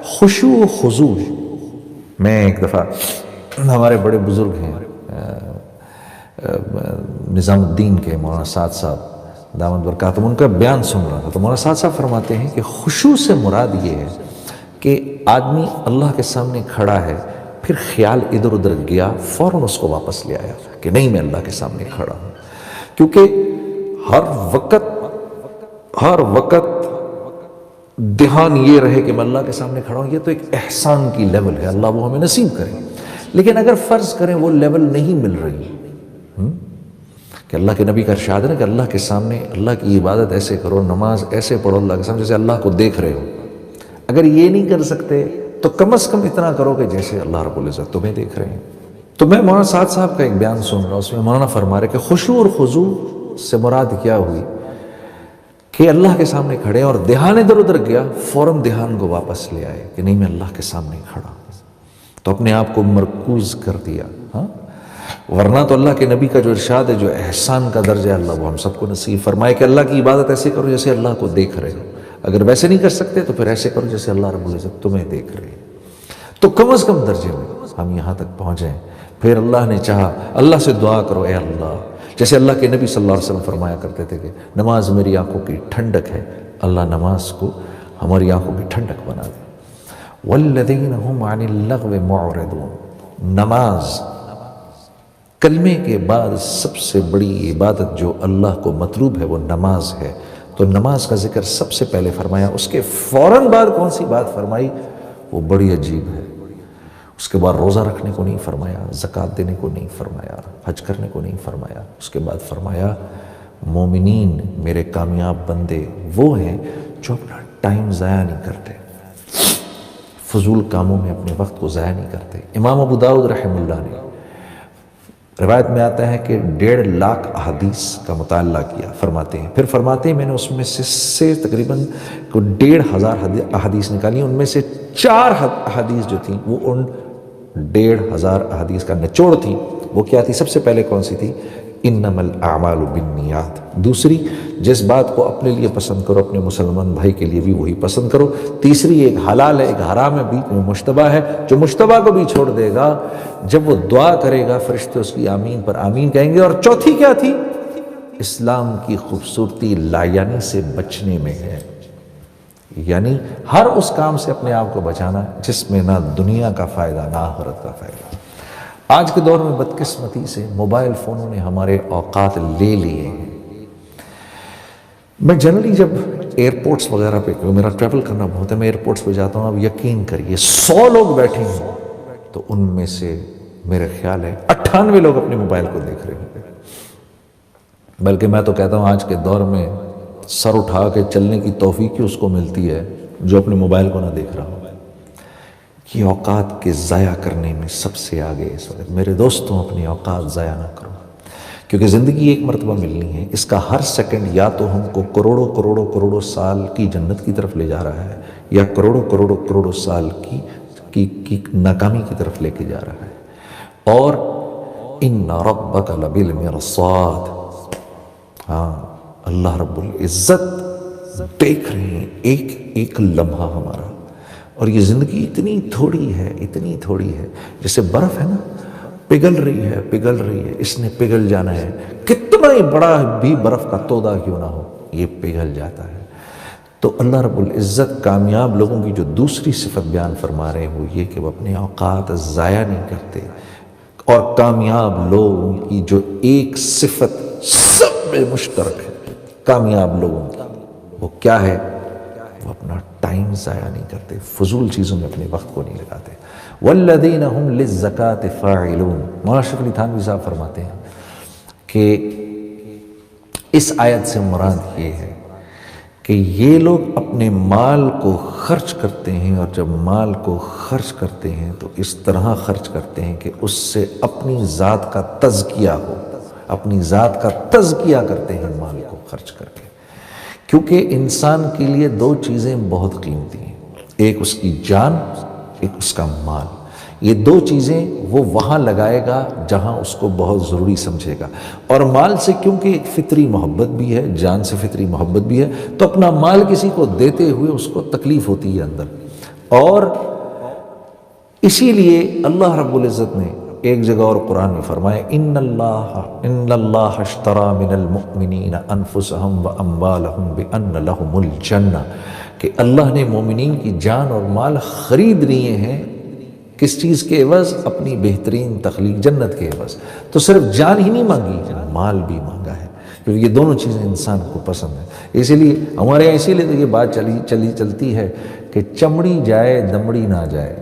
خشوع و خضوع. میں ایک دفعہ ہمارے بڑے بزرگ ہیں نظام الدین کے مولانا سعد صاحب دامت برکاتہم، ان کا بیان سن رہا تھا تو مولانا سعد صاحب فرماتے ہیں کہ خشوع سے مراد یہ ہے کہ آدمی اللہ کے سامنے کھڑا ہے، پھر خیال ادھر ادھر گیا، فوراً اس کو واپس لے آیا کہ نہیں میں اللہ کے سامنے کھڑا ہوں. کیونکہ ہر وقت دھیان یہ رہے کہ میں اللہ کے سامنے کھڑا ہوں، یہ تو ایک احسان کی لیول ہے، اللہ وہ ہمیں نصیب کرے. لیکن اگر فرض کریں وہ لیول نہیں مل رہی کہ اللہ کے نبی کا ارشاد ہے نا کہ اللہ کے سامنے اللہ کی عبادت ایسے کرو، نماز ایسے پڑھو اللہ کے سامنے جیسے اللہ کو دیکھ رہے ہو. اگر یہ نہیں کر سکتے تو کم از کم اتنا کرو کہ جیسے اللہ رب العزت تمہیں دیکھ رہے ہیں. تو میں مولانا سعد صاحب کا ایک بیان سن رہا ہوں، اس میں مولانا فرما رہے کہ خشوع اور خضوع سے مراد کیا ہوئی کہ اللہ کے سامنے کھڑے اور دھیان ادھر ادھر گیا، فوراً دھیان کو واپس لے آئے کہ نہیں میں اللہ کے سامنے کھڑا ہوں، تو اپنے آپ کو مرکوز کر دیا. ہاں ورنہ تو اللہ کے نبی کا جو ارشاد ہے، جو احسان کا درجہ ہے، اللہ وہ ہم سب کو نصیب فرمائے کہ اللہ کی عبادت ایسے کرو جیسے اللہ کو دیکھ رہے ہو. اگر ویسے نہیں کر سکتے تو پھر ایسے کرو جیسے اللہ رب العزت تمہیں دیکھ رہے ہیں. تو کم از کم درجے میں ہم یہاں تک پہنچیں. پھر اللہ نے چاہا اللہ سے دعا کرو، اے اللہ، جیسے اللہ کے نبی صلی اللہ علیہ وسلم فرمایا کرتے تھے کہ نماز میری آنکھوں کی ٹھنڈک ہے، اللہ نماز کو ہماری آنکھوں کی ٹھنڈک بنا دے. والذین هم عن اللغو معرضون. نماز کلمے کے بعد سب سے بڑی عبادت جو اللہ کو مطلوب ہے وہ نماز ہے. تو نماز کا ذکر سب سے پہلے فرمایا، اس کے فوراً بعد کون سی بات فرمائی وہ بڑی عجیب ہے. اس کے بعد روزہ رکھنے کو نہیں فرمایا، زکوٰۃ دینے کو نہیں فرمایا، حج کرنے کو نہیں فرمایا. اس کے بعد فرمایا مومنین میرے کامیاب بندے وہ ہیں جو اپنا ٹائم ضائع نہیں کرتے، فضول کاموں میں اپنے وقت کو ضائع نہیں کرتے. امام ابو داؤد رحمہ اللہ نے روایت میں آتا ہے کہ 1.5 لاکھ احادیث کا مطالعہ کیا، فرماتے ہیں. پھر فرماتے ہیں میں نے اس میں سے تقریباً 1,500 احادیث نکالی. ان میں سے 4 احادیث جو تھیں وہ ان 1,500 احادیث کا نچوڑ تھی. وہ کیا تھی؟ سب سے پہلے کون سی تھی؟ انما الاعمال بالنیات. دوسری، جس بات کو اپنے لیے پسند کرو اپنے مسلمان بھائی کے لیے بھی وہی پسند کرو. تیسری، ایک حلال ہے ایک حرام ہے، بیچ میں مشتبہ ہے، جو مشتبہ کو بھی چھوڑ دے گا جب وہ دعا کرے گا فرشتے اس کی آمین پر آمین کہیں گے. اور چوتھی کیا تھی؟ اسلام کی خوبصورتی لایانی سے بچنے میں ہے، یعنی ہر اس کام سے اپنے آپ کو بچانا جس میں نہ دنیا کا فائدہ نہ آخرت کا فائدہ. آج کے دور میں بدقسمتی سے موبائل فونوں نے ہمارے اوقات لے لیے ہیں. میں جنرلی جب ایئرپورٹس وغیرہ پہ، میرا ٹریول کرنا بہت ہے، میں ایئرپورٹس پہ جاتا ہوں، اب یقین کریے 100 لوگ بیٹھے ہیں تو ان میں سے میرے خیال ہے 98 لوگ اپنے موبائل کو دیکھ رہے ہیں. بلکہ میں تو کہتا ہوں آج کے دور میں سر اٹھا کے چلنے کی توفیق ہی اس کو ملتی ہے جو اپنے موبائل کو نہ دیکھ رہا ہو. یہ اوقات کے ضائع کرنے میں سب سے آگے اس وقت. میرے دوستوں اپنی اوقات ضائع نہ کرو، کیونکہ زندگی ایک مرتبہ ملنی ہے. اس کا ہر سیکنڈ یا تو ہم کو کروڑوں کروڑوں کروڑوں سال کی جنت کی طرف لے جا رہا ہے، یا کروڑوں کروڑوں کروڑوں سال کی ناکامی کی طرف لے کے جا رہا ہے. اور ان ربک لبالمرصاد. ہاں اللہ رب العزت دیکھ رہے ہیں ایک ایک لمحہ ہمارا. اور یہ زندگی اتنی تھوڑی ہے جیسے برف ہے نا، پگھل رہی ہے، اس نے پگھل جانا ہے. کتنا ہی بڑا بھی برف کا تودہ کیوں نہ ہو یہ پگھل جاتا ہے. تو اللہ رب العزت کامیاب لوگوں کی جو دوسری صفت بیان فرما رہے ہیں وہ یہ کہ وہ اپنے اوقات ضائع نہیں کرتے. اور کامیاب لوگوں کی جو ایک صفت سب میں مشترک ہے کامیاب لوگوں کی، وہ کیا ہے؟ وہ اپنا ٹائم ضائع نہیں کرتے، فضول چیزوں میں اپنے وقت کو نہیں لگاتے. والذین هم للزکاة فاعلون. مولانا اشرف علی تھانوی صاحب فرماتے ہیں کہ اس آیت سے مراد یہ ہے کہ یہ لوگ اپنے مال کو خرچ کرتے ہیں، اور جب مال کو خرچ کرتے ہیں تو اس طرح خرچ کرتے ہیں کہ اس سے اپنی ذات کا تزکیہ ہو، اپنی ذات کا تزکیہ کرتے ہیں مال کو خرچ کر کے. کیونکہ انسان کے لیے 2 چیزیں بہت قیمتی ہیں، ایک اس کی جان، ایک اس کا مال. یہ 2 چیزیں وہ وہاں لگائے گا جہاں اس کو بہت ضروری سمجھے گا. اور مال سے کیونکہ ایک فطری محبت بھی ہے، جان سے فطری محبت بھی ہے، تو اپنا مال کسی کو دیتے ہوئے اس کو تکلیف ہوتی ہے اندر. اور اسی لیے اللہ رب العزت نے ایک جگہ اور قرآن میں فرمایا ان اللہ اشتری من المؤمنین انفسهم واموالهم بان لهم الجنہ، کہ اللہ نے مومنین کی جان اور مال خرید لیے ہیں کس چیز کے عوض؟ اپنی بہترین تخلیق جنت کے عوض۔ تو صرف جان ہی نہیں مانگی، مال بھی مانگا ہے، کیونکہ یہ دونوں چیزیں انسان کو پسند ہیں۔ اسی لیے ہمارے یہاں اسی لیے تو یہ بات چلتی ہے کہ چمڑی جائے دمڑی نہ جائے۔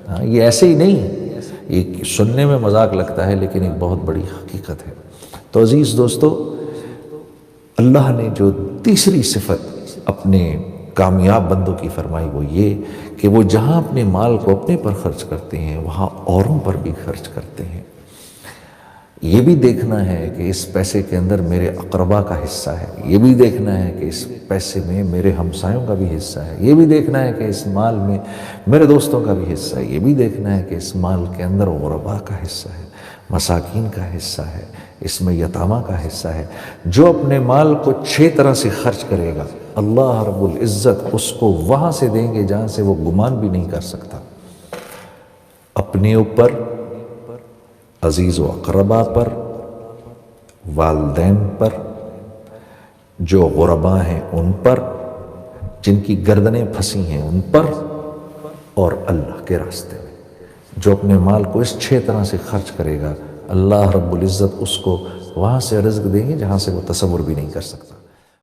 ہاں، یہ ایسے ہی نہیں، یہ سننے میں مذاق لگتا ہے لیکن ایک بہت بڑی حقیقت ہے۔ تو عزیز دوستو، اللہ نے جو تیسری صفت اپنے کامیاب بندوں کی فرمائی وہ یہ کہ وہ جہاں اپنے مال کو اپنے پر خرچ کرتے ہیں وہاں اوروں پر بھی خرچ کرتے ہیں۔ یہ بھی دیکھنا ہے کہ اس پیسے کے اندر میرے اقربا کا حصہ ہے، یہ بھی دیکھنا ہے کہ اس پیسے میں میرے ہمسایوں کا بھی حصہ ہے، یہ بھی دیکھنا ہے کہ اس مال میں میرے دوستوں کا بھی حصہ ہے، یہ بھی دیکھنا ہے کہ اس مال کے اندر غربا کا حصہ ہے، مساکین کا حصہ ہے، اس میں یتامہ کا حصہ ہے۔ جو اپنے مال کو 6 طرح سے خرچ کرے گا اللہ رب العزت اس کو وہاں سے دیں گے جہاں سے وہ گمان بھی نہیں کر سکتا۔ اپنے اوپر، عزیز و اقربا پر، والدین پر، جو غربا ہیں ان پر، جن کی گردنیں پھنسی ہیں ان پر، اور اللہ کے راستے میں۔ جو اپنے مال کو اس 6 طرح سے خرچ کرے گا اللہ رب العزت اس کو وہاں سے رزق دیں گے جہاں سے وہ تصور بھی نہیں کر سکتا۔